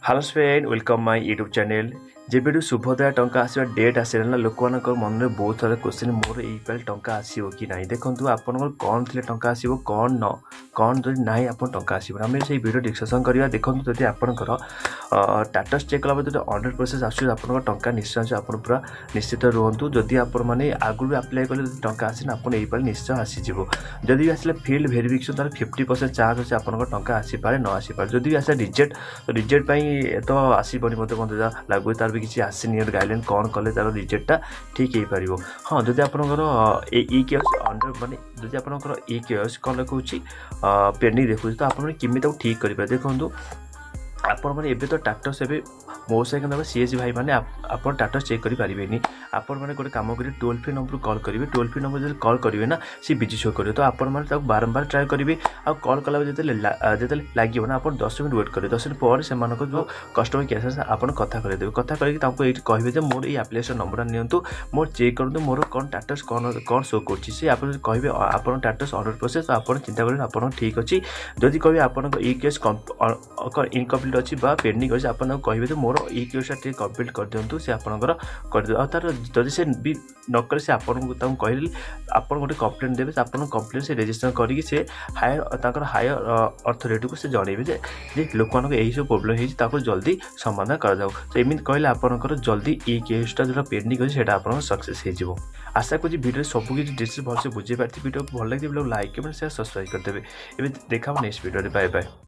Hello friend welcome my YouTube channel जेबेठू सुभद्रा टंका आसवा डेट आसे ना लोक मन में बहुत सारा क्वेश्चन मोर यही टंका आसो कि ना देखो आपन कौन थे टंका आसो कौन न कौन जब ना आप टंका आस आम से वीडियो डिस्कसन करवा देखो जब आपंकर स्टेटस चेक कला जो 100% आस टंका निश्चय आप पूरा निश्चित रुहतु जदि आपने आगु भी आप्लाय कले टंका आसना आप निश्चय आसीज जदि आसला फिल्ड भेरिफिकेशन तार 50% चार्ज अच्छे आप टंका आसीपे न आसीपे जदि आसा रिजेक्ट तो रिजेक्ट तो आसबनी मत लगुए तार भी किसी आसनी गाइडलाइन कौन कले तार रिजेक्टा ठीक हो पार हाँ जब आपंकर ई केस अंडर माने जब आपंकर ई केस कौन लिखुच्छी पेंडिंग देखुच्छी तो आपने केमी ठीक करेंगे देखो आपण मैंने एबे तो टाटस ए मो सहित सीएस भाई मैंने आप टाटस चेक करें आपण मैंने गोटे कम करेंगे टोल फ्री नंबर कॉल करेंगे टोल फ्री नंबर जो कॉल करेंगे ना सी बिजी शो करेंगे तो आपण मैंने बारंबार ट्राए करेंगे आ कॉल कला जो लगे ना आप 10 मिनट वेट करेंगे 10 मिनट पर से जो कस्टमर केयर आप कथा करदे कथा करके कहे मोर ये आप्लिकेशन नंबर नियंतु मोर चेक करूँ मोर कौन टाटस कौन शो कर आप कहे आप टाटस 100% आप चिंता करें आप ठीक अच्छी जदि कहे आप ई केस इनकम्प्लीट अच्छी पेंडिंग अच्छी आप कहे मोर ई केसटा टे कम्प्लीट कर दिंतु से आपंकर कर तार जदि से भी नक से आपको कहले आप गोटे कम्प्लेन देवे आप कम्प्लेन से रेजिस्टर करके से हायर अथॉरिटी को से जनइबे जे लोक यही सब प्रोब्लेम हो जल्दी समाधान कर जाऊ तो एमती कहले आपंकर जल्दी ई केसटा जो पेंडिंग अच्छे आप सक्सेस हो आशा करी वीडियो सबकि डिटेल्स भलसे बुझे पार्टी वीडियो भल लगे लाइक कमेंट शेयर सब्सक्राइब करदेवे देखा नेक्स्ट वीडियो बाय बाय।